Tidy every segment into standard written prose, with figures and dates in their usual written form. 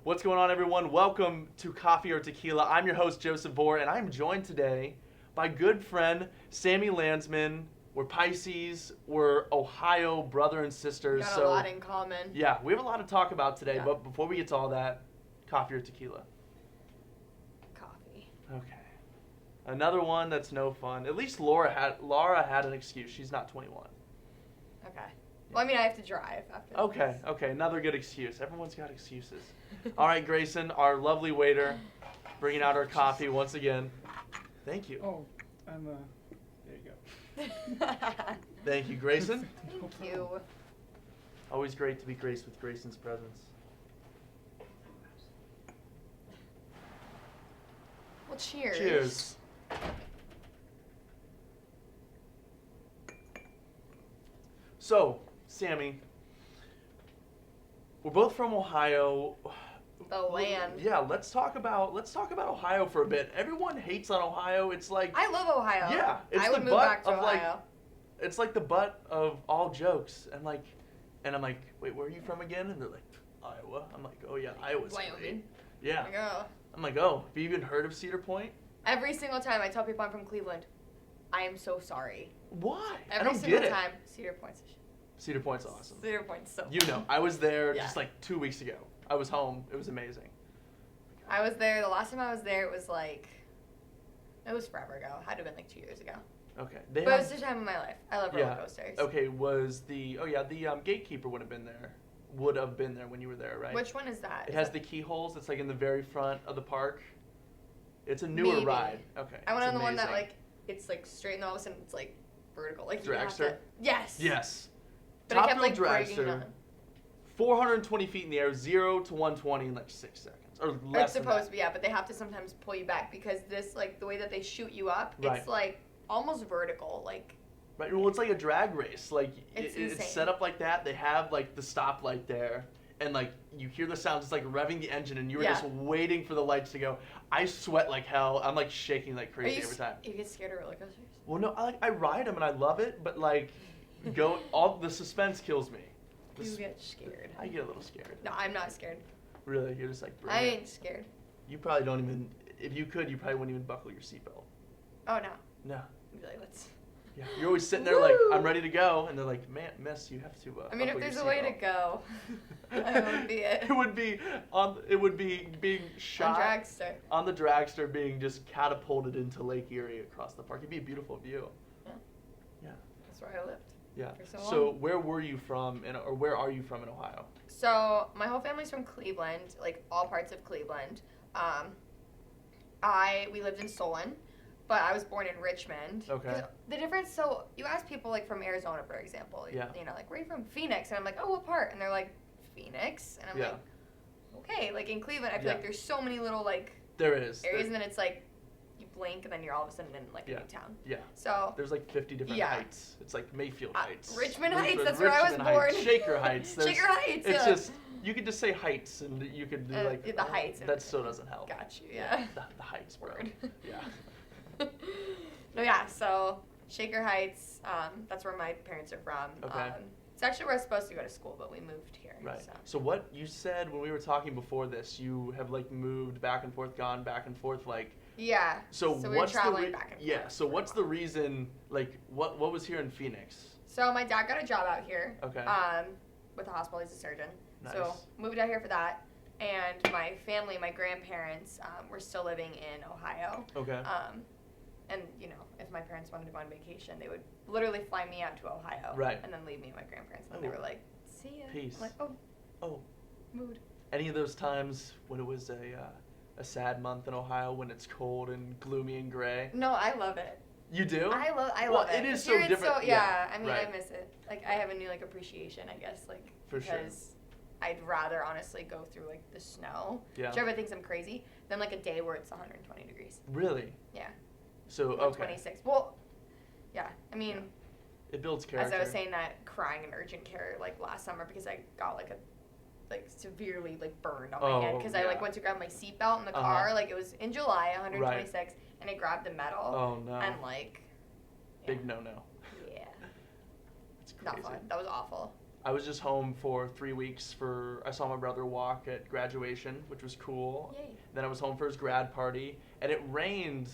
What's going on, everyone? Welcome to Coffee or Tequila. I'm your host, Joseph Vore, and I'm joined today by good friend Sammy Landsman. We're Pisces. We're Ohio brother and sisters. We got a lot in common. Yeah, we have a lot to talk about today, Yeah. but before we get to all that, coffee or tequila? Coffee. Okay. Another one that's no fun. At least Laura had an excuse. She's not 21. Okay. Well, I mean, I have to drive after this. Okay, another good excuse. Everyone's got excuses. All right, Grayson, our lovely waiter, bringing out our coffee once again. Thank you. Oh, there you go. Thank you, Grayson. Thank you. Always great to be graced with Grayson's presence. Well, cheers. Cheers. So, Sammy, we're both from Ohio. The land. Yeah, let's talk about Ohio for a bit. Everyone hates on Ohio. It's like I love Ohio. yeah, it's I the would move butt back to of Ohio. it's like the butt of all jokes. And I'm like, wait, where are you from again? And they're like, Iowa. I'm like, oh yeah, Iowa's great. Wyoming. Yeah. Like, oh. I'm like, oh, have you even heard of Cedar Point? Every single time I tell people I'm from Cleveland, I am so sorry. Why? I Every don't single get it. time. Cedar Point's Cedar Point's awesome. Cedar Point's so You know, I was there Yeah. just like 2 weeks ago. I was home. It was amazing. I was there. The last time I was there, it was forever ago. It had to have been like 2 years ago. Okay. But it was the time of my life. I love roller Yeah. coasters. Okay, was the gatekeeper would have been there when you were there, right? Which one is that? It Is has that- the keyholes. It's like in the very front of the park. It's a newer Maybe. ride. Okay. I went it's on the one that amazing. like it's like straight and all of a sudden it's like vertical. Like you have Dragster? to. Yes. Yes. But Top it kept Fuel like breaking Dragster, on. 420 feet in the air, 0 to 120 in like 6 seconds, or less. It's supposed to be, yeah, but they have to sometimes pull you back because this, like, the way that they shoot you up, Right. it's like almost vertical. Like, Right. Well, it's like a drag race. Like It's it's insane. set up like that. They have like the stoplight there, and like you hear the sound just like revving the engine, and you were Yeah. just waiting for the lights to go. I sweat like hell. I'm like shaking like are crazy you, every time. you get scared of roller coasters? Well, no, I ride them and I love it, but like all the suspense kills me. The You s- get scared. I get a little scared. No, I'm not scared. Really, you're just like. Bring I it. ain't scared. You probably don't even. If you could, you probably wouldn't even buckle your seatbelt. Oh, no. No. I'd be like, let's. Yeah. You're always sitting there like, Woo! I'm ready to go, and they're like, man, miss, you have to. I mean, if buckle there's your a way to seatbelt." go, that would be it. It would be being On shot Dragster. on the dragster, being just catapulted into Lake Erie across the park. It'd be a beautiful view. Yeah. Yeah. That's where I lived. Yeah. For so So long. where were you from, or where are you from in Ohio? So my whole family's from Cleveland, like all parts of Cleveland. We lived in Solon, but I was born in Richmond. Okay. 'Cause the difference, so you ask people like from Arizona, for example. Yeah. You know, like where are you from? Phoenix, and I'm like, oh, what part? And they're like, Phoenix, and I'm Yeah. like, okay. Like in Cleveland, I feel Yeah. like there's so many little like There is. areas, and then it's like you blink, and then you're all of a sudden in like a Yeah. new town. Yeah. So There's like 50 different Yeah. heights. It's like Mayfield Heights. Richmond Heights, that's where I was Richmond Heights, born. Shaker Heights. There's- Shaker Heights. It's Yeah. just, you could just say heights and you could do like. the heights and That still doesn't help. got you. Yeah. The heights, bro. Word. Yeah. No, yeah, so Shaker Heights, that's where my parents are from. Okay. It's actually where I was supposed to go to school, but we moved here. Right. So. So what you said when we were talking before this, you have like moved back and forth, gone back and forth, like. Yeah. So we were what's traveling back and forth. yeah? So for a what's the while. reason? Like, what was here in Phoenix? So my dad got a job out here. Okay. With the hospital, he's a surgeon. Nice. So moved out here for that. And my family, my grandparents, were still living in Ohio. Okay. And, you know, if my parents wanted to go on vacation, they would literally fly me out to Ohio. Right. And then leave me and my grandparents. And they Oh. were like, see ya. Peace. I'm like, oh, Oh. mood. Any of those times when it was a sad month in Ohio when it's cold and gloomy and gray? No, I love it. You do? I Well, love it. it is 'Cause so here it's different. yeah, I mean, right. I miss it. Like, I have a new, like, appreciation, I guess, like, For sure. because I'd rather, honestly, go through, like, the snow, Yeah. which everyone thinks I'm crazy, than, like, a day where it's 120 degrees. Really? Yeah. So Or okay. 26. Well, yeah, I mean, It builds character. as I was saying that, crying in urgent care, like, last summer because I got, like, severely, like, burned on my hand because I, yeah. like, went to grab my seatbelt in the Uh-huh. car, like, it was in July, 126, and I grabbed the metal, Oh no. and, like, Big no-no. yeah. It's crazy. Not fun. That was awful. I was just home for 3 weeks I saw my brother walk at graduation, which was cool. Yay. Then I was home for his grad party, and it rained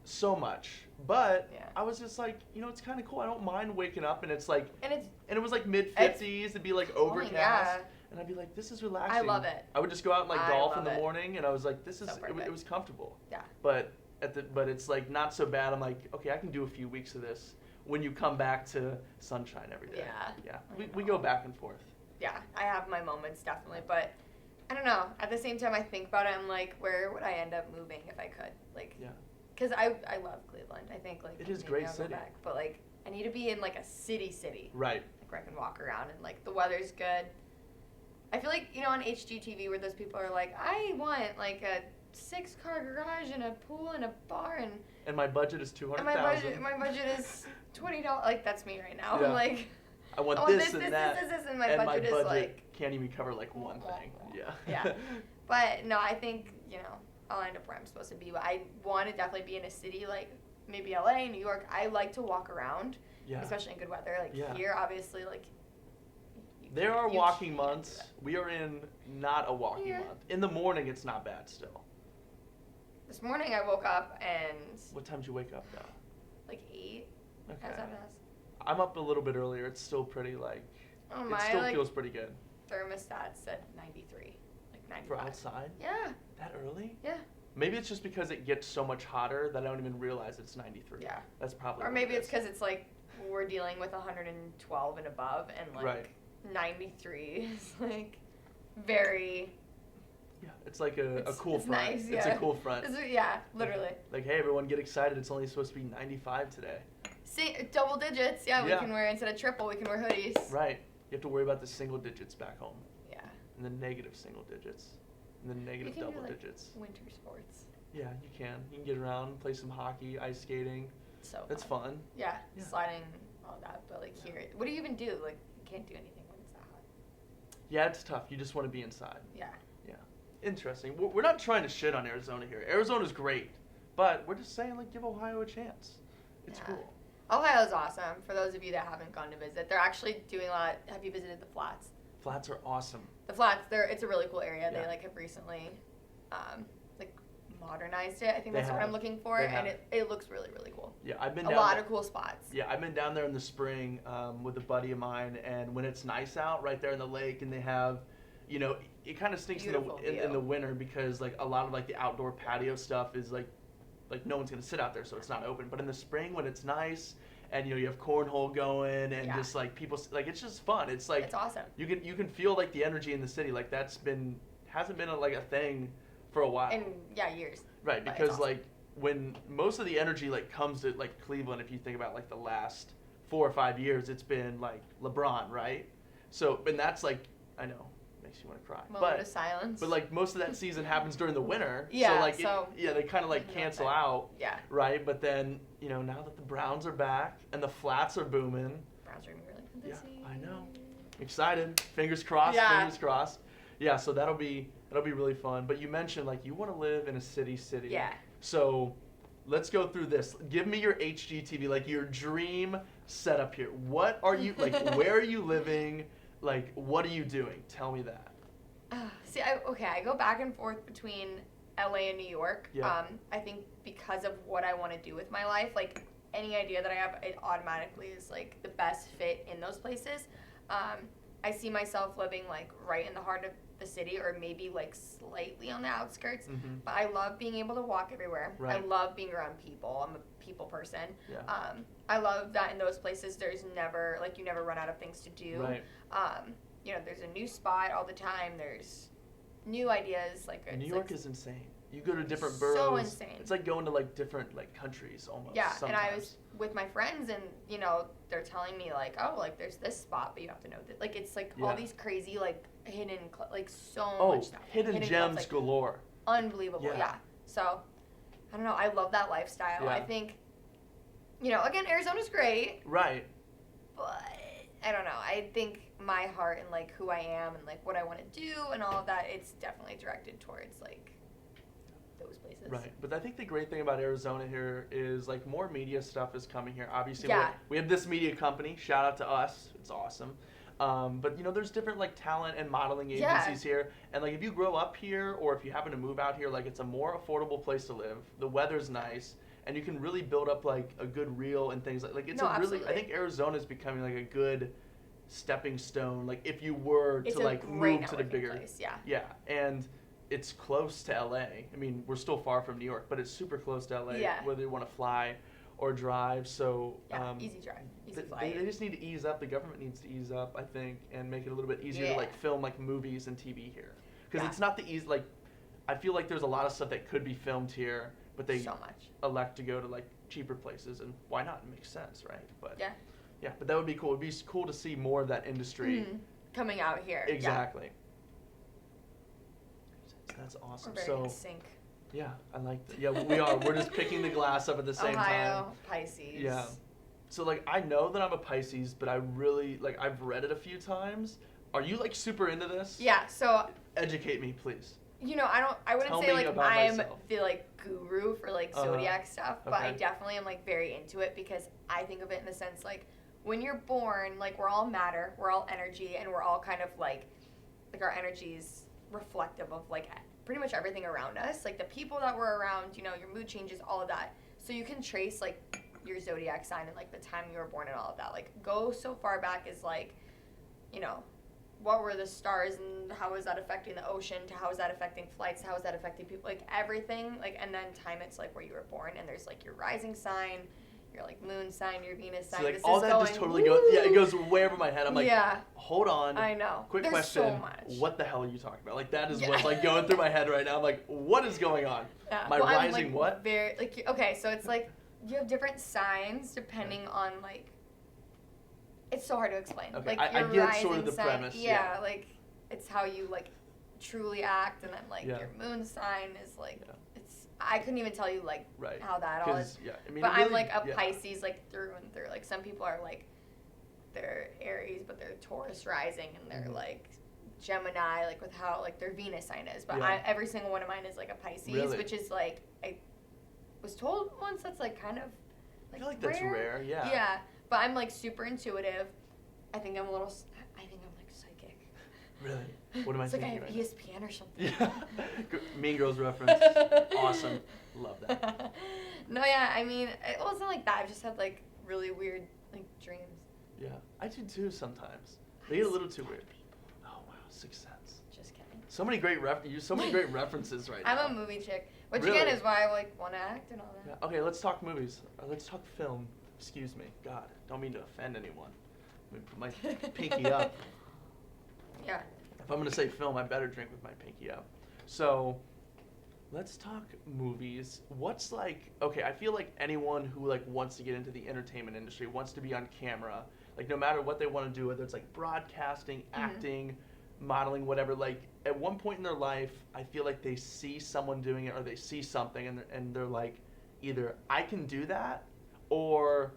so much. But Yeah. I was just like, it's kind of cool. I don't mind waking up, and it's like, And it's and it was like mid-50s. It'd be like overcast. yeah. And I'd be like, this is relaxing. I love it. I would just go out and like I golf in love the it. morning, and I was like, this is, So it perfect. was comfortable. Yeah. But it's like not so bad. I'm like, okay, I can do a few weeks of this when you come back to sunshine every day. Yeah. Yeah. We I go know. back and forth. Yeah, I have my moments definitely, but I don't know. At the same time, I think about it. I'm like, where would I end up moving if I could? Like, Yeah. because I love Cleveland. I think like It is maybe great I'll go city. back, but like I need to be in like a city, Right. like where I can walk around and like the weather's good. I feel like on HGTV where those people are like, I want like a 6-car garage and a pool and a bar And my budget is and my $200,000. budget is $20. Like that's me right now. Yeah. I'm like, I want I want this and that. this, and my budget is like. can't even cover like one thing. Yeah. Yeah. But no, I think, I'll end up where I'm supposed to be. But I want to definitely be in a city like maybe LA, New York. I like to walk around, Yeah. especially in good weather. Like Yeah. here, obviously, like. There are you walking can't do months. that. We are in not a walking Yeah. month. In the morning, it's not bad still. This morning I woke up and What time did you wake up though? like 8. Okay. As I was. I'm up a little bit earlier. It's still pretty like. Oh, It my still like feels pretty good. thermostat said 93, like 95. For outside? Yeah. That early? Yeah. Maybe it's just because it gets so much hotter that I don't even realize it's 93. Yeah. That's probably. Or what maybe it it's is. because it's like we're dealing with 112 and above, and like Right. 93 is like very. Yeah, it's like a It's- cool it's front. nice, It's a yeah. cool front. Yeah, literally. Like, hey, everyone, get excited! It's only supposed to be 95 today. See, double digits. Yeah, we Yeah. can wear instead of triple. We can wear hoodies. Right. You have to worry about the single digits back home, Yeah. and the negative single digits, and the negative can do, double like, digits. Winter sports. Yeah, you can. You can get around, play some hockey, ice skating. So. That's fun. Yeah, Yeah. sliding, all that. But like here, what do you even do? Like you can't do anything when it's that hot. Yeah, it's tough. You just want to be inside. Yeah. Yeah. Interesting. We're not trying to shit on Arizona here. Arizona's great, but we're just saying, like, give Ohio a chance. It's Yeah. cool. Ohio's awesome. For those of you that haven't gone to visit, they're actually doing a lot. Have you visited the Flats? Flats are awesome. The Flats, it's a really cool area. Yeah. They like have recently, like modernized it. I think They that's what have. I'm looking for, They and have. it looks really really cool. Yeah, I've been A down lot there. of cool spots. Yeah, I've been down there in the spring with a buddy of mine, and when it's nice out, right there in the lake, and they have, it kind of stinks Beautiful in view. the winter because like a lot of like the outdoor patio stuff is like no one's gonna sit out there, so it's not open. But in the spring when it's nice, and you have cornhole going, and Yeah. just like people like it's just fun. It's like It's awesome. you can feel like the energy in the city, like hasn't been like a thing for a while. And yeah, years. Right, But it's because awesome. like when most of the energy like comes to like Cleveland, if you think about like the last 4 or 5 years, it's been like LeBron, right? So, and that's like, I know, makes you want to cry. Moment of silence. But like most of that season happens during the winter. Yeah, So like, so- they kind of like No cancel time. out, Yeah. right? But then, now that the Browns are back and the Flats are booming, Browns are gonna be really good this Yeah, year. I know. excited. Fingers crossed. Yeah. Fingers crossed. Yeah. So that'll be really fun. But you mentioned like you want to live in a city. Yeah. So let's go through this. Give me your HGTV, like your dream setup here. What are you like? Where are you living? Like, what are you doing? Tell me that. See, I go back and forth between LA and New York. Yeah. I think because of what I want to do with my life, like any idea that I have, it automatically is like the best fit in those places. I see myself living like right in the heart of the city, or maybe like slightly on the outskirts. Mhm. But I love being able to walk everywhere. I Right. love being around people. I'm a people person. Yeah. I love that in those places there's never, like, you never run out of things to do. Right. There's a new spot all the time. There's new ideas. Like New it's York like, is insane. You go to different so boroughs. insane. It's like going to like different like countries almost. yeah. Sometimes. And I was with my friends, and they're telling me like, oh, like there's this spot, but you have to know that. Like it's like Yeah. all these crazy like hidden like so Oh, much stuff. hidden clubs, gems like, galore. unbelievable. Yeah. Yeah. So I don't know. I love that lifestyle. Yeah. I think, again, Arizona's great. Right. But I don't know. I think my heart and like who I am and like what I want to do and all of that, it's definitely directed towards like those places. Right, but I think the great thing about Arizona here is like more media stuff is coming here. Obviously, Yeah. we have this media company. Shout out to us, it's awesome. But there's different like talent and modeling Yeah. agencies here, and like if you grow up here or if you happen to move out here, like it's a more affordable place to live. The weather's nice, and you can really build up like a good reel and things like it's No, a really. absolutely. I think Arizona is becoming like a good stepping stone. Like if you were It's to a like great move to the networking bigger, place, yeah. yeah, and it's close to LA. I mean, we're still far from New York, but it's super close to LA. Yeah. Whether you want to fly or drive, so Yeah, easy drive, easy they flight. just need to ease up. The government needs to ease up, I think, and make it a little bit easier Yeah. to like film like movies and TV here, because Yeah. it's not the easy. Like, I feel like there's a lot of stuff that could be filmed here, but they So much. elect to go to like cheaper places, and why not? It makes sense, right? But Yeah. yeah, but that would be cool. It'd be cool to see more of that industry. Mhm. Coming out here. Exactly. That's Yeah. awesome. We're very So in sync. yeah, I like that. Yeah, we are. We're just picking the glass up at the same Ohio, time. Pisces. Yeah. So like I know that I'm a Pisces, but I really like I've read it a few times. Are you like super into this? Yeah, so Educate me, please. I wouldn't Tell say me like about I'm myself. the like guru for like Uh-huh. zodiac stuff, but I Okay. definitely am like very into it because I think of it in the sense like when you're born, like we're all matter, we're all energy, and we're all kind of like our energy is reflective of like pretty much everything around us, like the people that we're around, your mood changes, all of that. So you can trace like your zodiac sign and like the time you were born and all of that. Like go so far back as like, what were the stars and how is that affecting the ocean, to how is that affecting flights, how is that affecting people, like everything, like, and then time it's like where you were born, and there's like your rising sign, your like moon sign, your Venus sign. So like This all is that going, just totally goes. Yeah, it goes way over my head. I'm like, yeah, hold on. I know. Quick There's question. so much. What the hell are you talking about? Like that is Yeah. what's like going through my head right now. I'm like, what is going on? Yeah. My well, I'm, rising like, what? Very like okay, so it's like you have different signs depending on like. It's so hard to explain. Okay, Like I your get rising sort of the sign, premise, Yeah, yeah. like it's how you like truly act, and then like Yeah. your moon sign is like Yeah. it's. I couldn't even tell you like Right. how that all is. 'Cause, yeah, I mean, But it I'm really- like a yeah. Pisces like through and through. Like some people are like they're Aries, but they're Taurus rising, and they're Mhm. like Gemini, like with how like their Venus sign is. But Yeah. every single one of mine is like a Pisces, Really? which is like I was told once that's like kind of I feel like that's rare. Yeah. Yeah, but I'm like super intuitive. I think I'm a little. I think I'm like psychic. Really? What am I It's like I thinking have right ESPN or something. Yeah. Mean Girls reference. Awesome. Love that. No, yeah, I mean, it wasn't like that. I've just had like really weird like dreams. Yeah. I do too sometimes. They get a little too weird. Oh wow, Sixth Sense. Just kidding. So many great references right now. I'm a movie chick, which Really? again is why I like want to act and all Yeah. that. Okay, let's talk movies. Let's talk film. Excuse me. God, don't mean to offend anyone. Let me put my pinky up. Yeah. If I'm gonna say film, I better drink with my pinky up. So, let's talk movies. What's like? Okay, I feel like anyone who like wants to get into the entertainment industry wants to be on camera. Like no matter what they want to do, whether it's like broadcasting, acting, modeling, whatever. Like at one point in their life, I feel like they see someone doing it or they see something and they're like, either I can do that, or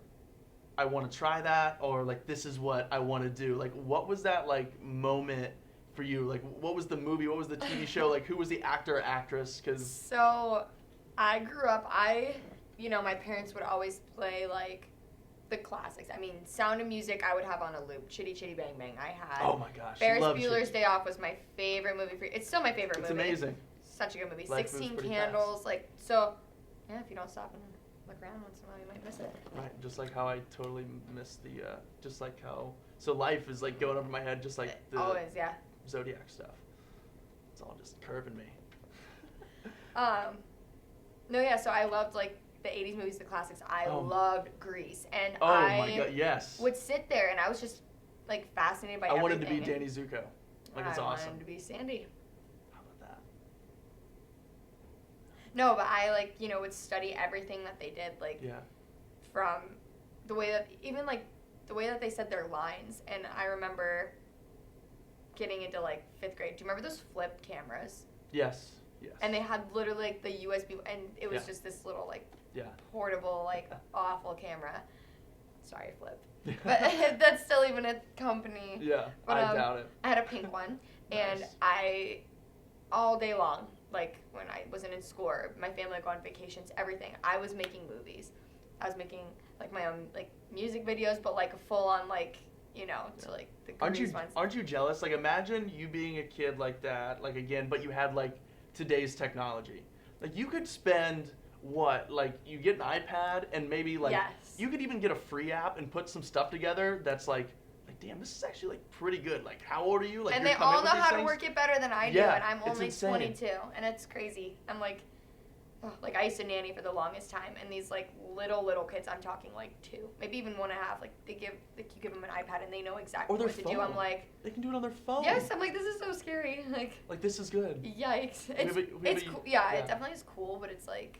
I want to try that, or like this is what I want to do. Like what was that like moment for you? Like what was the movie? What was the TV show? Like who was the actor or actress? Because So, I grew up. My parents would always play like the classics. I mean, Sound of Music I would have on a loop. Chitty Chitty Bang Bang I had. oh my gosh, Ferris love Bueller's Chitty. Day Off was my favorite movie. It's still my favorite It's movie. amazing. Such a good movie. Life moves 16 pretty Candles. Like so. Yeah, if you don't stop and look around once in a while, you might miss it. Right, just like how I totally missed the, just like how, so life is like going over my head, just like the Always, yeah. Zodiac stuff. It's all just curving me. No, yeah. So I loved like the 80s movies, the classics. I Oh. loved Grease, and Oh I my god, yes. would sit there and I was just like fascinated by I wanted to be everything. Danny Zuko. Like it's I awesome. wanted to be Sandy. How about that? No, but I like would study everything that they did, like Yeah. from the way that even like the way that they said their lines. And I remember getting into like 5th grade. Do you remember those flip cameras? Yes. Yes. And they had literally like the USB, and it was Yeah. just this little like Yeah. portable like awful camera. Sorry, Flip, but that's still even a company. Yeah, But, I doubt it. I had a pink one, and Nice. I all day long, like when I wasn't in school, or my family would go on vacations, everything. I was making movies. I was making like my own like music videos, but like a full on like you know, to like the Aren't Grease you ones. aren't you jealous? Like imagine you being a kid like that, like again, but you had like today's technology. Like you could spend what? Like you get an iPad and maybe like Yes. you could even get a free app and put some stuff together that's like damn, this is actually like pretty good. Like how old are you? Like And you're they coming all with know these how to things? work it better than I do, Yeah, and I'm it's only insane. 22, and it's crazy. I'm like, like I used to nanny for the longest time, and these like little kids, I'm talking like 2, maybe even 1.5, like you give them an iPad and they know exactly Or their what to phone. do. I'm like, They can do it on their phone. yes, I'm like, this is so scary. Like this is good. Yikes. We It's have a- cool. Yeah, yeah. it definitely is cool, but it's like,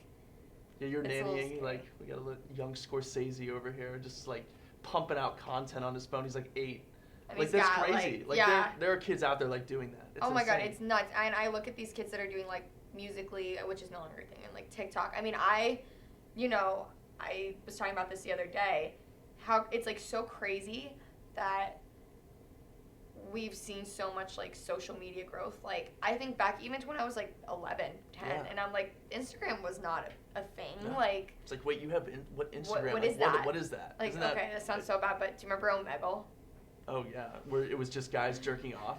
Yeah, you're It's a little nannying. scary. Like we got a little young Scorsese over here, just like pumping out content on his phone. He's like 8. and Like he's that's got, crazy. Like yeah. there are kids out there like doing that. It's Oh my god, insane. it's nuts. And I look at these kids that are doing like Musically, which is no longer a thing, and like TikTok. I mean, I was talking about this the other day, how it's like so crazy that we've seen so much like social media growth. Like I think back even to when I was like 11, 10, Yeah. and I'm like, Instagram was not a thing. No. Like, It's like wait, you have what Instagram? what like, is that? What is that? like Isn't okay, that sounds so bad, but do you remember Omegle? Oh yeah, where it was just guys jerking off.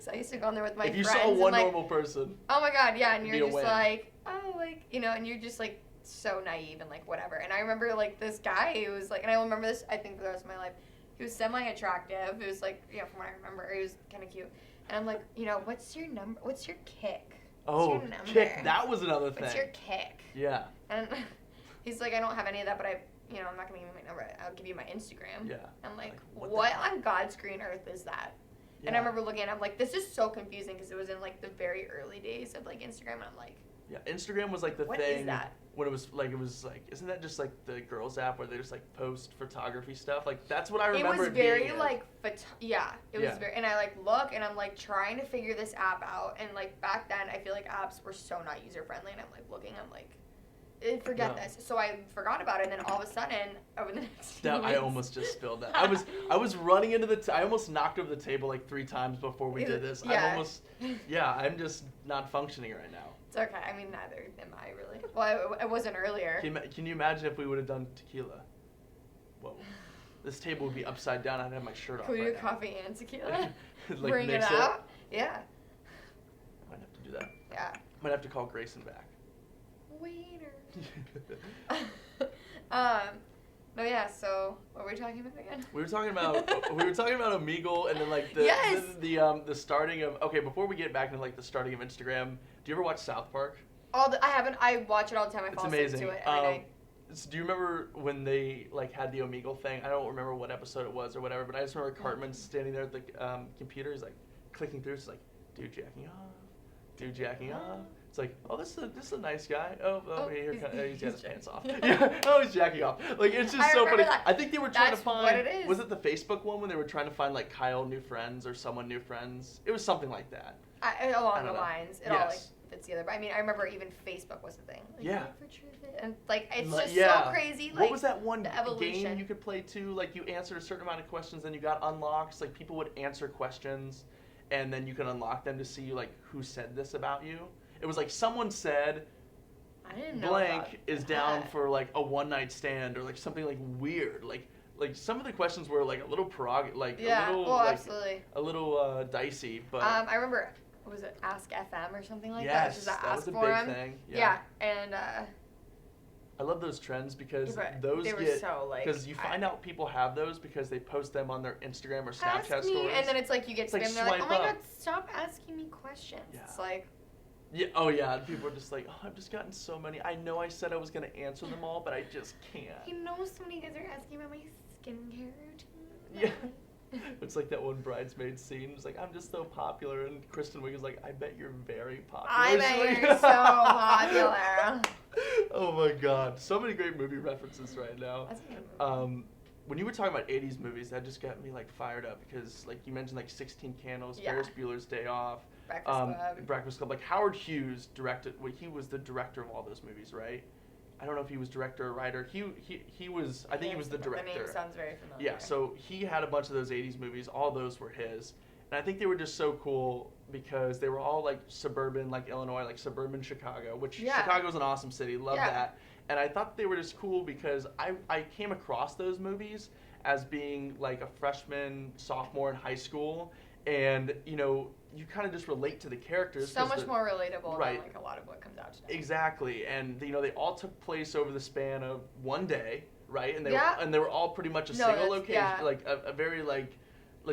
So I used to go on there with my If you friends. saw one and, like, normal person, oh my god, yeah, and It'd you're be a just win. like, oh, like, you know, and you're just like so naive and like whatever. And I remember like this guy who was like, and I will remember this I think for the rest of my life. He was semi-attractive. It was like, you know, from what I remember, he was kind of cute. And I'm like, you know, what's your number? What's your kick? What's your number? kick. That was another thing. What's your kick? Yeah. And he's like, I don't have any of that, but I'm not gonna give you my number. I'll give you my Instagram. Yeah. I'm like, Like, what what the- on God's green earth is that? Yeah. And I remember looking at it, I'm like, this is so confusing because it was in like the very early days of like Instagram, and I'm like, Yeah, Instagram was like the what thing is that? when it was like isn't that just like the girls app where they just like post photography stuff? Like that's what I remember. It was being very as. like, it Yeah. was very, and I like look and I'm like trying to figure this app out, and like back then I feel like apps were so not user friendly, and I'm like looking, I'm like, forget No. this. So I forgot about it, and then all of a sudden over the next few That, I weeks- almost just spilled that. I was running into I almost knocked over the table like 3 times before we did this. Yeah. I'm just not functioning right now. It's okay. I mean, neither am I really. Well, it wasn't earlier. Can you imagine if we would have done tequila? Whoa. This table would be upside down. I'd have my shirt off Can we do right now. coffee and tequila? Like Bring it mix out? Yeah. Might have to do that. Yeah. Might have to call Grayson back. Waiter. No, yeah. So what were we talking about again? We were talking about Omegle and then like the Yes! the starting of before we get back into like the starting of Instagram. Do you ever watch South Park? I haven't. I watch it all the time. I It's fall asleep amazing. to it every night. Do you remember when they like had the Omegle thing? I don't remember what episode it was or whatever, but I just remember Cartman standing there at the computer. He's like clicking through. It's like, dude jacking off, dude jacking off. It's like, oh, this is a nice guy. Here he's got his pants off. Yeah, oh, he's jacking off. Like it's just I so funny. remember that. I think they were trying That's to find. what it is. Was it the Facebook one when they were trying to find like Kyle new friends or someone new friends? It was something like that. Along don't the know. lines, it all like Yes. fits together. But I mean, I remember even Facebook was a thing. Like, Yeah. wait for truth, and like it's Like, just yeah. so crazy. Like, What was that one the evolution. game you could play too? Like you answered a certain amount of questions, then you got unlocks. Like people would answer questions, and then you could unlock them to see like who said this about you. It was like someone said I didn't know blank about is down that. for like a one night stand or like something like weird. Like some of the questions were like a little Yeah. a little Well, like absolutely. a little dicey, but I remember. Was it Ask FM or something like that? Which yes, is that Ask was a forum. big thing. Yeah, and I love those trends because but those they were get so like. because you find out people have those because they post them on their Instagram or Snapchat Ask me, stories. and then it's like you get It's like spammed. They're like, oh my swipe god, up. stop asking me questions. Yeah. It's like, Yeah. Oh yeah. People are just like, oh, I've just gotten so many. I know I said I was gonna answer them all, but I just can't. you know, so many guys are asking about my skincare routine. Yeah. It's like that one bridesmaid scene. It's like, I'm just so popular, and Kristen Wiig is like, I bet you're very popular. I She's bet like- you're so popular. Oh my god, so many great movie references right now. That's a good movie. When you were talking about 80s movies, that just got me like fired up because like you mentioned like 16 Candles, Yeah. Ferris Bueller's Day Off, Breakfast Club. Breakfast Club. Like Howard Hughes directed. Well, he was the director of all those movies, right? I don't know if he was director or writer. He was. I think he was the director. The name sounds very familiar. Yeah, so he had a bunch of those 80s movies. All those were his. And I think they were just so cool because they were all like suburban, like Illinois, like suburban Chicago, which Yeah. Chicago's an awesome city. Love Yeah. that. And I thought they were just cool because I came across those movies as being like a freshman, sophomore in high school, and you know, you kind of just relate to the characters. So much more relatable right. than like a lot of what comes out today. Exactly, and you know, they all took place over the span of one day, right? And Yeah. they were all pretty much a No, single that's- location, yeah. like a very like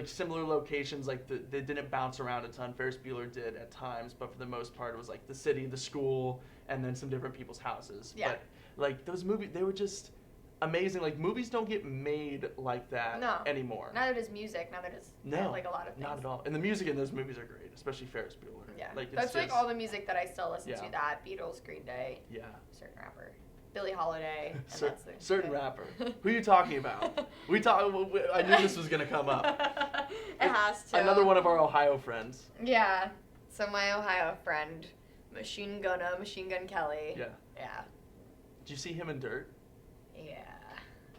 similar locations. Like they didn't bounce around a ton. Ferris Bueller did at times, but for the most part, it was like the city, the school, and then some different people's houses. Yeah. But like those movies, they were just amazing. Like movies don't get made like that No. anymore. Neither does music. Neither does like a lot of things. Not at all. And the music in those movies are great, especially Ferris Bueller. Yeah, like that's like just, all the music that I still listen Yeah. to. That Beatles, Green Day, yeah. certain rapper, Billie Holiday, and that's the Certain rapper. Who are you talking about? I knew this was gonna come up. It has to. Another one of our Ohio friends. Yeah. So my Ohio friend, Machine Gun Kelly. Yeah. Yeah. Did you see him in Dirt? Yeah.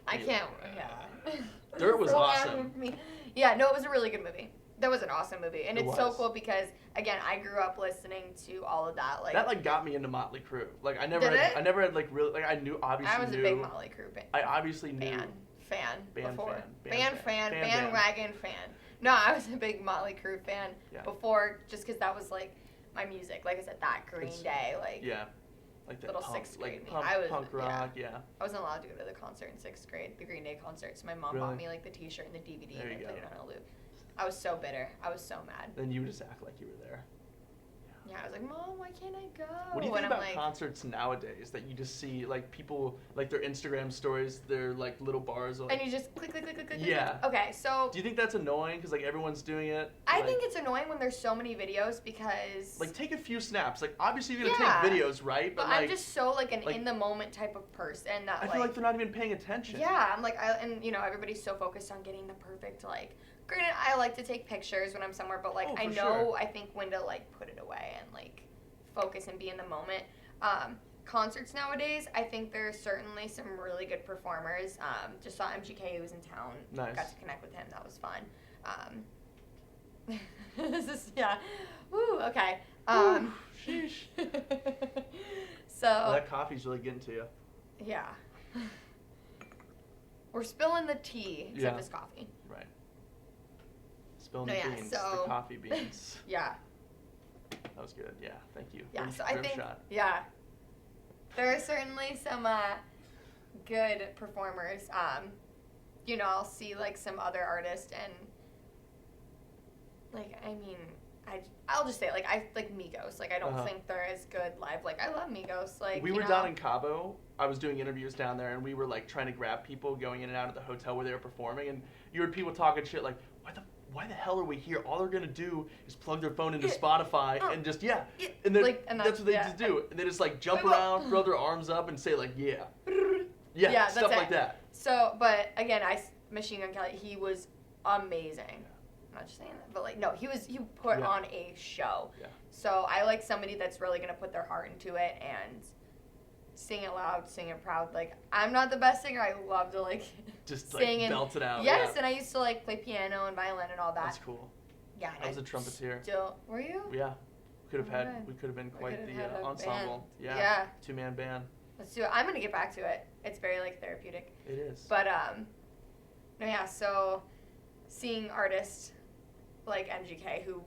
I can't. Yeah. Dirt was So awesome. angry with me. Yeah. No, it was a really good movie. That was an awesome movie, and It it's so was. cool because again, I grew up listening to all of that. Like That like got me into Motley Crue. Like I never Did had, it? I never had like really like I knew obviously I was a knew big Motley Crue I obviously knew fan Band before. fan. Fan. Bandwagon fan. No, I was a big Motley Crue fan Yeah. before, just because that was like my music. Like I said, that Green It's- Day, like Yeah. Like that little punk, sixth grade like me. punk, I was punk rock, yeah. I wasn't allowed to go to the concert in 6th grade, the Green Day concert. So my mom Really? bought me like the T-shirt and the DVD, There and I you played go. it on a loop. I was so bitter. I was so mad. Then you would just act like you were there. Yeah, I was like, Mom, why can't I go? What do you and think I'm about like, concerts nowadays that you just see like people like their Instagram stories, their like little bars? Like, and you just click, click, click, click, click. Yeah. Click. Okay, so do you think that's annoying because like everyone's doing it? I Like- think it's annoying when there's so many videos because like take a few snaps. Like obviously you're gonna Yeah. take videos, right? but like I'm just so like an like- in the moment type of person that I like feel like they're not even paying attention. yeah, I'm like and you know everybody's so focused on getting the perfect like. Granted, I like to take pictures when I'm somewhere, but like Oh, I for know sure. I think when to like put it away and like focus and be in the moment. Concerts nowadays, I think there's certainly some really good performers. Just saw MGK who was in town. Nice. Got to connect with him. That was fun. This is yeah. Woo. Okay. Whew, sheesh. So Well, that coffee's really getting to you. yeah. We're spilling the tea, except Yeah. it's coffee. Right. Spilling No, the yeah, beans, so- the coffee beans. Yeah. That was good. Yeah, thank you. Yeah. Rim- So I rim think shot. yeah, there are certainly some good performers. You know, I'll see like some other artist and like I mean. I'll just say like I like Migos. Like I don't Uh-huh. think they're as good live. Like I love Migos. Like We you were know, down in Cabo. I was doing interviews down there, and we were like trying to grab people going in and out of the hotel where they were performing, and you heard people talking shit like, "Why the hell are we here? All they're gonna do is plug their phone into Spotify and just and then Like, and that's what they yeah. just do, and they just like jump Wait, around, throw their arms up, and say like yeah, Yeah, stuff that's like it. that. So, but again, Machine Gun Kelly, he was amazing. I'm not just saying that, but like no, he put Yeah. on a show. Yeah. So I like somebody that's really gonna put their heart into it and sing it loud, sing it proud. Like I'm not the best singer. I love to like Just like sing and belt it out. yes, yeah. and I used to like play piano and violin and all that. That's cool. Yeah, and I was a trumpeter. Still, were you? Yeah, we could have Oh, good. we could have been quite could've the had a ensemble. band. Yeah. Yeah. 2-man band. Let's do it. I'm gonna get back to it. It's very like therapeutic. It is. But no, yeah. So seeing artists like MGK who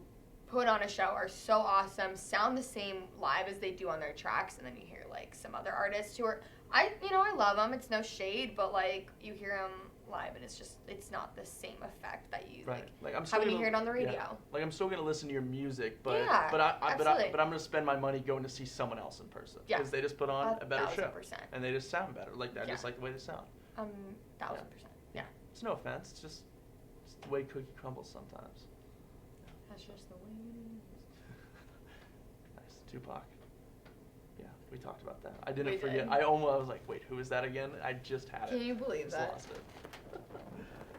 put on a show are so awesome, sound the same live as they do on their tracks, and then you hear like some other artists who are I love them. It's no shade, but like you hear them live and it's not the same effect that you Right. Like I'm have still when you gonna- hear it on the yeah. radio. Like I'm still gonna listen to your music, but Yeah, but absolutely. I'm gonna spend my money going to see someone else in person Yeah. because they just put on a better show 1,000%. and they just sound better. Like I Yeah. just like the way they sound. 1,000%. Yeah. It's no offense. It's just the way cookie crumbles sometimes. That's just the way it is. Nice, Tupac. Yeah, we talked about that. I We didn't forget. did. I was like, wait, who is that again? I just had it. Can you believe Just that? lost it.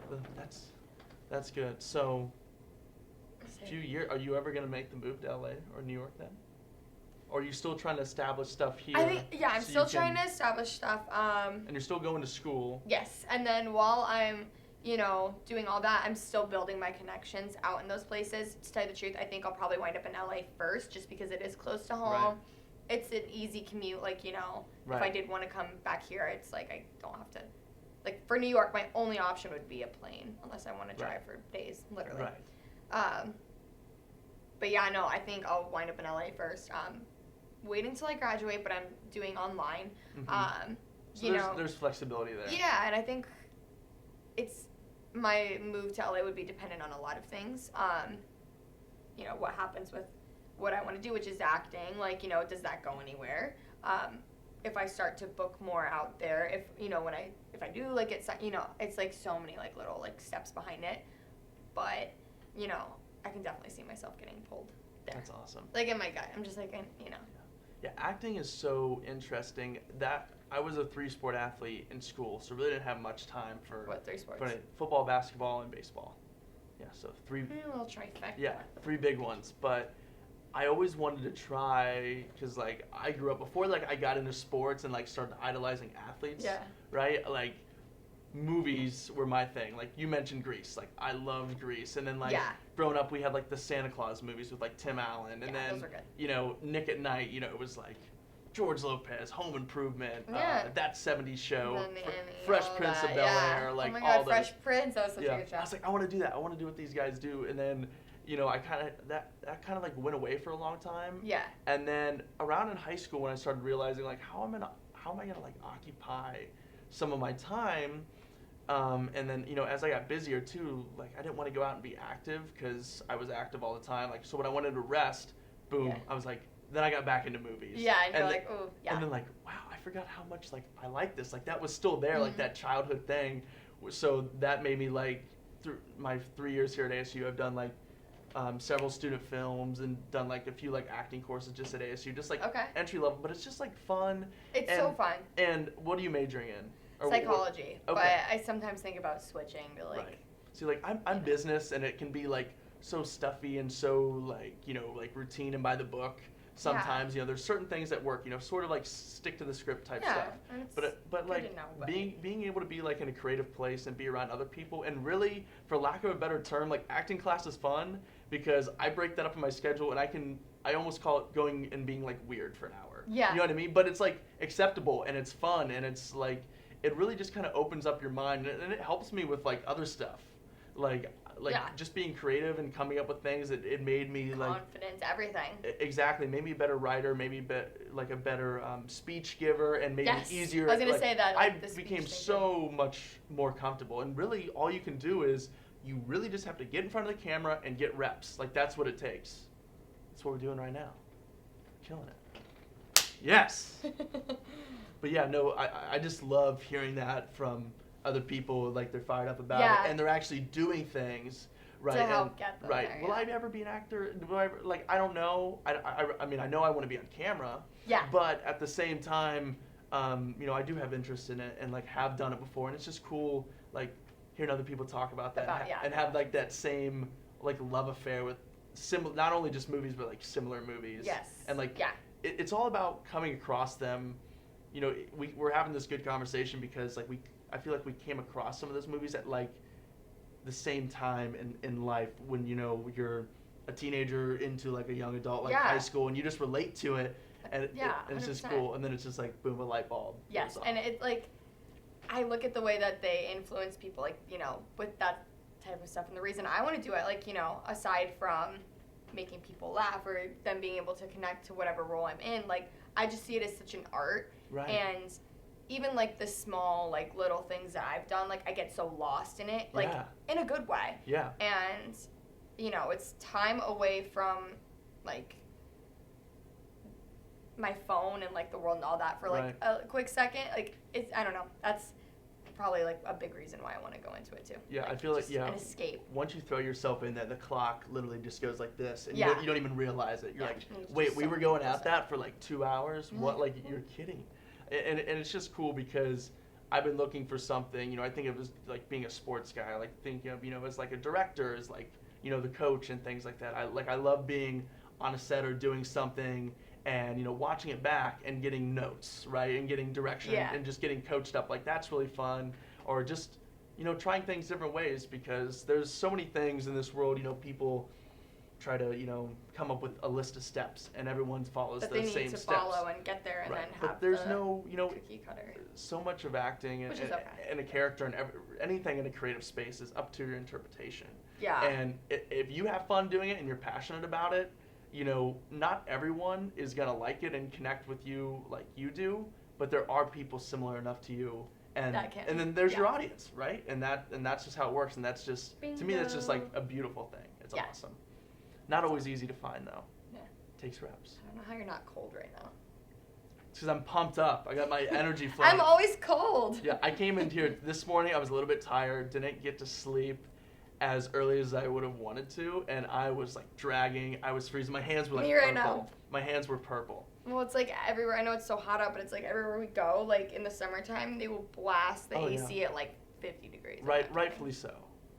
But that's good. So, few years. Are you ever gonna make the move to LA or New York then? Or are you still trying to establish stuff here? I think yeah, I'm so you still trying can- to establish stuff. And you're still going to school. Yes, and then while I'm, doing all that, I'm still building my connections out in those places. To tell you the truth, I think I'll probably wind up in LA first, just because it is close to home. Right. It's an easy commute, if I Right. did want to come back here, it's like I don't have to like for New York, my only option would be a plane unless I want to drive for days, literally. Right. But yeah, no, I think I'll wind up in LA first. Wait until I graduate, but I'm doing online. Mm-hmm. So there's flexibility there. Yeah, and I think my move to LA would be dependent on a lot of things. What happens with what I want to do, which is acting. Like, does that go anywhere? If I start to book more out there, if I do, like, it's like so many, like, little, like, steps behind it. But, I can definitely see myself getting pulled there. That's awesome. Like, in my gut. I'm just like, Yeah, acting is so interesting. That I was a 3-sport athlete in school, so really didn't have much time for What 3 sports? for football, basketball, and baseball. Yeah, so 3. A little trifecta. Yeah, 3 big ones. But I always wanted to try because like I grew up before like I got into sports and like started idolizing athletes. Yeah. Right, like movies were my thing. Like you mentioned Grease, like I loved Grease, and then like growing up we had like the Santa Claus movies with like Tim Allen, and then those were good. Nick at Night. It was like George Lopez, Home Improvement, Yeah. That '70s show, And then Fresh all Prince that, of Bel-Air, like oh my all God, those. Fresh Prince, that was such a good show. I was like, I want to do that. I want to do what these guys do, and then I kind of that kind of like went away for a long time. Yeah. And then around in high school when I started realizing like how am I gonna like occupy some of my time. And then, as I got busier too, like I didn't want to go out and be active because I was active all the time. Like, so when I wanted to rest, boom, I was like, then I got back into movies. Yeah, and you're like, ooh, yeah. And then like, wow, I forgot how much like I like this. Like that was still there, like that childhood thing. So that made me like, through my 3 years here at ASU, I've done like several student films and done like a few like acting courses just at ASU, just like entry level. But it's just like fun. It's so fun. And what are you majoring in? Psychology, but I sometimes think about switching to like. Right. See, like I'm business, and it can be like so stuffy and so like like routine and by the book. Sometimes there's certain things that work, sort of like stick to the script type stuff. But like being able to be like in a creative place and be around other people, and really, for lack of a better term, like acting class is fun because I break that up in my schedule, and I almost call it going and being like weird for an hour. Yeah. You know what I mean? But it's like acceptable and it's fun and it's like. It really just kind of opens up your mind, and it helps me with like other stuff, like just being creative and coming up with things. It made me confidence, everything. Exactly, made me a better writer, maybe like a better speech giver, and made me easier. I was gonna say that. I became so much more comfortable, and really all you can do is you really just have to get in front of the camera and get reps. Like that's what it takes. That's what we're doing right now. Killing it. Yes. But yeah, no, I just love hearing that from other people, like they're fired up about it, and they're actually doing things, right? To help get them there, Will I ever be an actor? I don't know. I mean, I know I want to be on camera. Yeah. But at the same time, I do have interest in it and like have done it before, and it's just cool, like hearing other people talk about that and have like that same like love affair with not only just movies but like similar movies. Yes. And like it's all about coming across them. We're having this good conversation because like I feel like we came across some of those movies at like the same time in life when you're a teenager into like a young adult, like high school, and you just relate to it, and it's just cool, and then it's just like boom, a light bulb. Yes, and it like I look at the way that they influence people, like with that type of stuff, and the reason I want to do it, like aside from making people laugh or them being able to connect to whatever role I'm in, like I just see it as such an art. Right. And even like the small like little things that I've done, like I get so lost in it, like in a good way. Yeah. And it's time away from like my phone and like the world and all that for like a quick second. Like I don't know. That's probably like a big reason why I want to go into it too. Yeah, like, I feel like an escape. Once you throw yourself in there, the clock literally just goes like this, and you don't even realize it. You're like, wait, we were going at that for like 2 hours? What? Like you're kidding? And it's just cool because I've been looking for something. I think it was like being a sports guy. I like thinking of as like a director, as like the coach and things like that. I love being on a set or doing something. And watching it back and getting notes, right, and getting direction and just getting coached up, like that's really fun. Or just trying things different ways, because there's so many things in this world. People try to, you know, come up with a list of steps, and everyone follows that those they same need to steps. follow and get there and Right. then But have there's the no, you know, cookie cutter. so much of acting and, Which is okay. and a character and anything in a creative space is up to your interpretation. Yeah. And if you have fun doing it and you're passionate about it, you know, not everyone is going to like it and connect with you like you do, but there are people similar enough to you. And then there's your audience, right? And that's just how it works. And that's just, to me, that's just like a beautiful thing. It's awesome. Not always easy to find, though. Yeah. Takes reps. I don't know how you're not cold right now. It's because I'm pumped up. I got my energy flowing. I'm always cold. Yeah, I came in here this morning. I was a little bit tired. Didn't get to sleep as early as I would have wanted to, and I was like dragging. I was freezing. My hands were like Me purple. right now. My hands were purple. Well, it's like everywhere. I know it's so hot out, but it's like everywhere we go, like in the summertime, they will blast the AC at like 50 degrees. Rightfully so.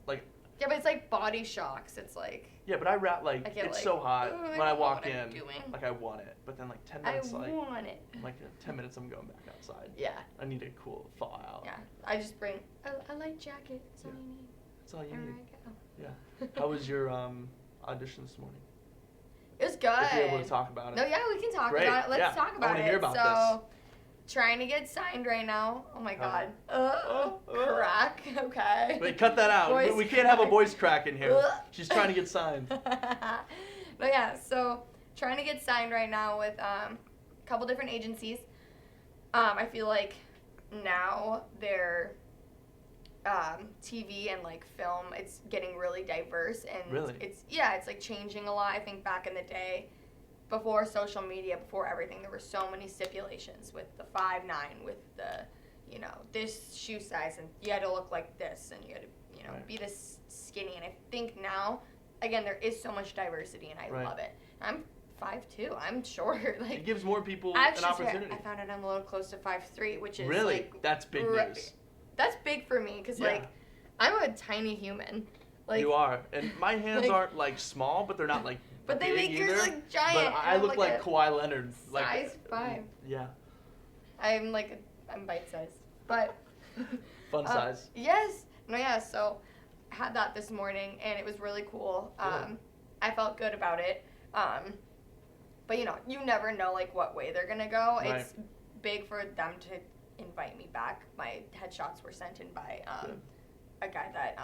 Like. Yeah, but it's like body shocks. It's like. Yeah, but I rap like it's so hot when I walk in. Like I want it, but then like 10 minutes I want it. Like 10 minutes, I'm going back outside. Yeah. I need a cool thaw out. Yeah, I just bring a light jacket. That's all you need. That's all you Everywhere need. I go. Yeah. How was your audition this morning? It was good. If you're able to talk about it. No, yeah, we can talk Great. about it. Let's talk about I want to hear about this. Trying to get signed right now. Oh my god. Crack. Okay. Wait, cut that out. Voice We can't have a voice crack in here. Ugh. She's trying to get signed. No, yeah, so trying to get signed right now with a couple different agencies. I feel like now their TV and like film, it's getting really diverse and it's like changing a lot. I think back in the day, before social media, before everything, there were so many stipulations with the 5'9", with the, you know, this shoe size, and you had to look like this, and you had to, you know, be this skinny. And I think now, again, there is so much diversity, and I love it. I'm 5'2". I'm short. Like, it gives more people an opportunity. I found out I'm a little close to 5'3", which is really like, that's big news. That's big for me because like I'm a tiny human. Like you are, and my hands aren't like small, but they're not like. But they make yours like giant. But I look like Kawhi Leonard. Size 5. Yeah. I'm bite sized, but. Fun size. Yes. No. Yeah. So, I had that this morning, and it was really cool. I felt good about it. But you know, you never know like what way they're gonna go. Right. It's big for them to invite me back. My headshots were sent in by a guy that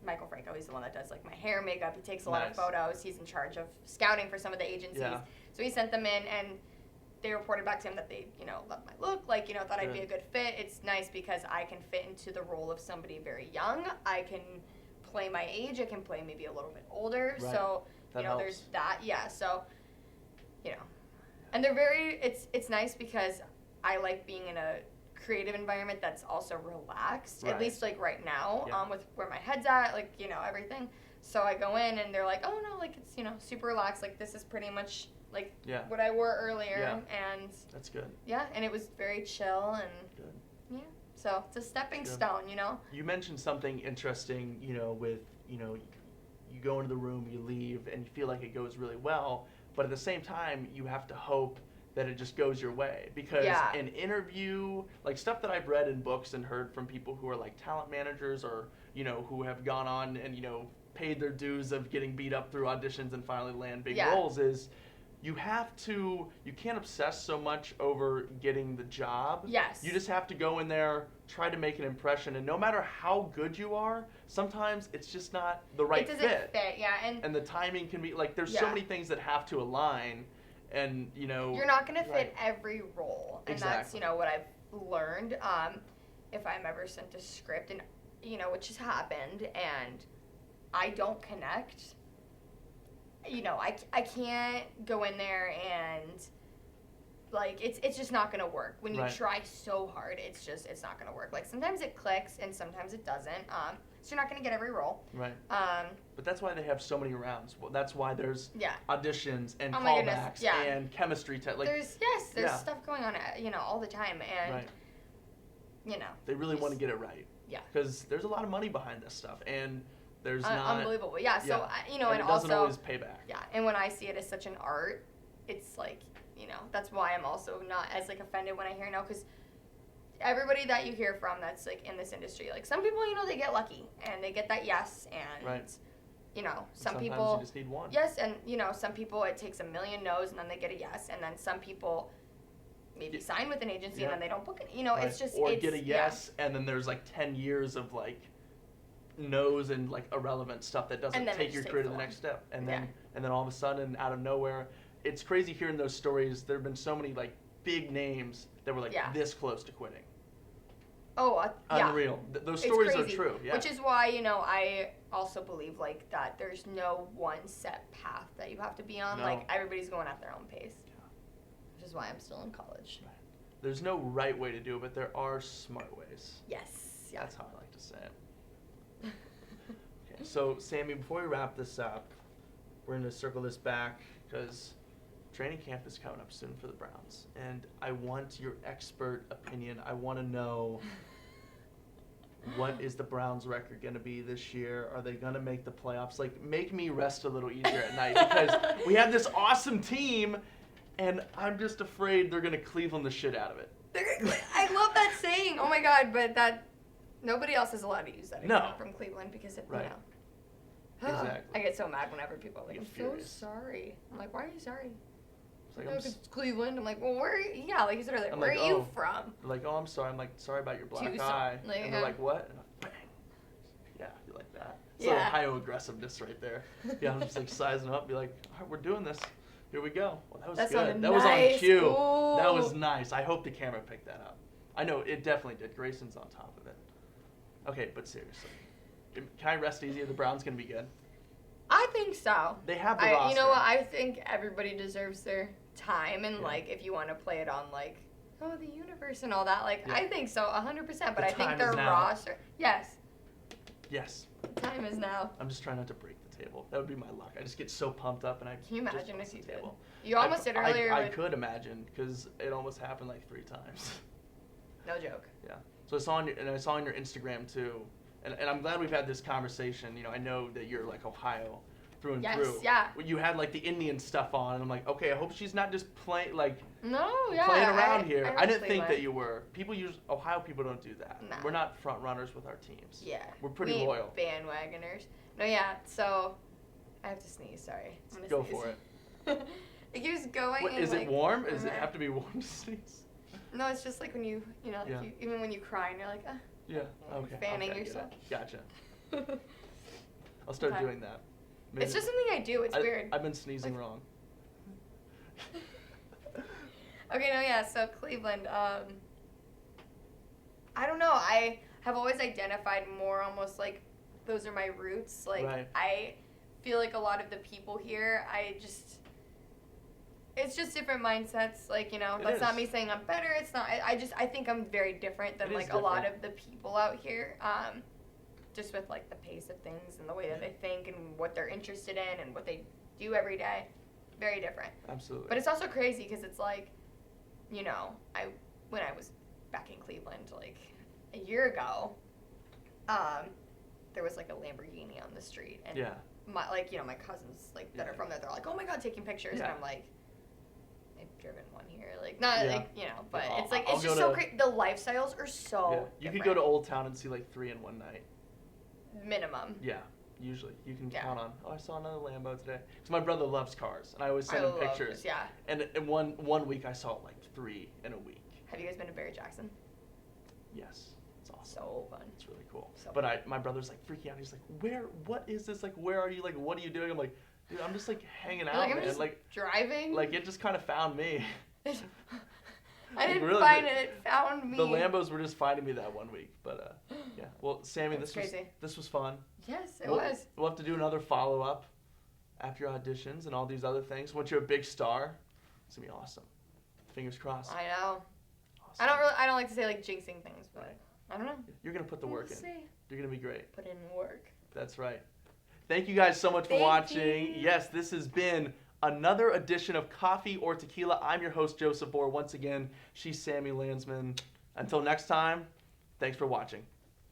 Michael Franco. He's the one that does like my hair, makeup. He takes a lot of photos. He's in charge of scouting for some of the agencies. Yeah. So he sent them in, and they reported back to him that they, you know, loved my look, like, you know, thought I'd be a good fit. It's nice because I can fit into the role of somebody very young. I can play my age. I can play maybe a little bit older. Right. So that you know, helps. there's that. Yeah. So you know, and they're very. It's nice because I like being in a creative environment that's also relaxed, at least like right now, with where my head's at, like, you know, everything. So I go in and they're like, oh no, like it's, you know, super relaxed, like this is pretty much like what I wore earlier, and that's good. Yeah, and it was very chill and yeah, so it's a stepping stone, you know. You mentioned something interesting, you know, with, you know, you go into the room, you leave, and you feel like it goes really well, but at the same time, you have to hope that it just goes your way, because an interview, like stuff that I've read in books and heard from people who are like talent managers or, you know, who have gone on and, you know, paid their dues of getting beat up through auditions and finally land big roles, is you can't obsess so much over getting the job. Yes. You just have to go in there, try to make an impression, and no matter how good you are, sometimes it's just not the right fit. It doesn't fit, and the timing can be, like, there's so many things that have to align. And, you know, you're not going to fit every role. And that's, you know, what I've learned. If I'm ever sent a script, and, you know, which has happened, and I don't connect, you know, I can't go in there and, like, it's just not going to work. When you try so hard, it's not going to work. Like, sometimes it clicks and sometimes it doesn't. So you're not going to get every role. Right. But that's why they have so many rounds. Well, that's why there's auditions and oh callbacks and chemistry tests. Like, there's stuff going on, you know, all the time. And, you know. They really want to get it right. Yeah. Because there's a lot of money behind this stuff. And there's not. Unbelievable. Yeah. So, you know, and it doesn't also, always pay back. Yeah. And when I see it as such an art, it's like, you know, that's why I'm also not as, like, offended when I hear no, because everybody that you hear from that's, like, in this industry, like, some people, you know, they get lucky and they get that yes, and you know, some Sometimes people. you just need one. Yes, and you know, some people it takes a million no's and then they get a yes, and then some people maybe sign with an agency and then they don't book it. You know, Right. it's just or it's, get a yes, and then there's like 10 years of like no's and like irrelevant stuff that doesn't And then it take your just career takes to the the next step. And then all of a sudden, out of nowhere, it's crazy hearing those stories. There have been so many like big names that were like this close to quitting. Oh, Unreal. Those It's stories crazy, are true. Yeah. Which is why, you know, I also believe like that there's no one set path that you have to be on. No. Like everybody's going at their own pace. Which is why I'm still in college. Right. There's no right way to do it, but there are smart ways. Yes. Yeah. That's how I like to say it. Okay, so Sammy, before we wrap this up, we're going to circle this back because training camp is coming up soon for the Browns, and I want your expert opinion. I want to know, what is the Browns' record going to be this year? Are they going to make the playoffs? Like, make me rest a little easier at night because we have this awesome team, and I'm just afraid they're going to Cleveland the shit out of it. I love that saying. Oh my God, but that nobody else is allowed to use that No. anymore from Cleveland because it, Right. you know. Exactly. I get so mad whenever people are like, You I'm get so furious. sorry. I'm like, why are you sorry? It's like, No, I'm 'cause it's Cleveland. I'm like, well, where? Yeah, like you said earlier, I'm where like, are you oh. from? They're like, oh, I'm sorry. I'm like, sorry about your black Tucson. eye. Like, and they're yeah. like, what? And I'm bang. Yeah, you like that. It's Yeah. Ohio aggressiveness right there. Yeah, I'm just like sizing up, be like, all right, we're doing this. Here we go. Well, that was That good. sounded That was on nice. cue. Ooh. That was nice. I hope the camera picked that up. I know it definitely did. Grayson's on top of it. Okay, but seriously, can I rest easy? Are the Browns gonna be good? I think so. They have the You roster. know what? I think everybody deserves their time, and Yeah. like if you want to play it on like the universe and all that, like Yeah. I think so 100%. But The I think time their is now. roster, yes, Yes. the time is now. I'm just trying not to break the table. That would be my luck. I just get so pumped up and I Can you just imagine bust if you the did? table. You almost did earlier. I with, could imagine because it almost happened like 3 times. No joke. Yeah. So I saw on your Instagram too, and I'm glad we've had this conversation. You know, I know that you're like Ohio through and Yes, through. yeah. You had like the Indian stuff on, and I'm like, okay, I hope she's not just playing No, yeah. playing around here. I like didn't think that Cleveland. you were. Ohio people don't do that. Nah. We're not front runners with our teams. Yeah. We're pretty we ain't loyal. bandwagoners. No, yeah. So I have to sneeze. Sorry. I'm gonna Go sneeze. for it. It keeps going. What, and, is it like, warm? Does it uh, have to be warm to sneeze? No, it's just like when you know, Yeah. even when you cry and you're like, Yeah. Okay. fanning okay, I get yourself. it. Gotcha. I'll start Okay. doing that. It's just something I do. It's weird. I've been sneezing Like- wrong. Okay, no, yeah. So Cleveland. I don't know. I have always identified more almost like those are my roots. Like Right. I feel like a lot of the people here, it's just different mindsets. Like, you know, It that's not is. me saying I'm better. It's not. I think I'm very different than It is like a lot different. of the people out here. Just with like the pace of things and the way that they think and what they're interested in and what they do every day. Very different. Absolutely. But it's also crazy because it's like, you know, when I was back in Cleveland like a year ago, there was like a Lamborghini on the street, and yeah. my my cousins like that are from there, they're like, oh my God, taking pictures, Yeah. and I'm like, I've driven one here, like not Yeah. like but I'll- it's like I'll it's go just so to- crazy. The lifestyles are so. Yeah. You could different. go to Old Town and see like 3 in one night. minimum. Yeah. Usually, you can Yeah. count on. Oh, I saw another Lambo today. Because my brother loves cars, and I always send I him love pictures. this, yeah. And in one week, I saw like 3 in a week. Have you guys been to Barry Jackson? Yes, it's awesome. So fun. It's really cool. So But my brother's like freaking out. He's like, what is this? Like, where are you? Like, what are you doing? I'm like, dude, I'm just like hanging out, Like, I'm man. just Like, driving. it just kind of found me. I didn't really, find it. It found me. The Lambos were just finding me that one week. But yeah. Well, Sammy, That's this crazy. was fun. Yes, it We'll- was. We'll have to do another follow-up after your auditions and all these other things. Once you're a big star, it's gonna be awesome. Fingers crossed. I know. Awesome. I don't like to say like jinxing things, but Right. I don't know. You're gonna put the work in. See. You're gonna be great. Put in work. That's right. Thank you guys so much for Thank watching. you. Yes, this has been another edition of Coffee or Tequila. I'm your host, Joseph Bohr. Once again, she's Sammy Landsman. Until next time, thanks for watching.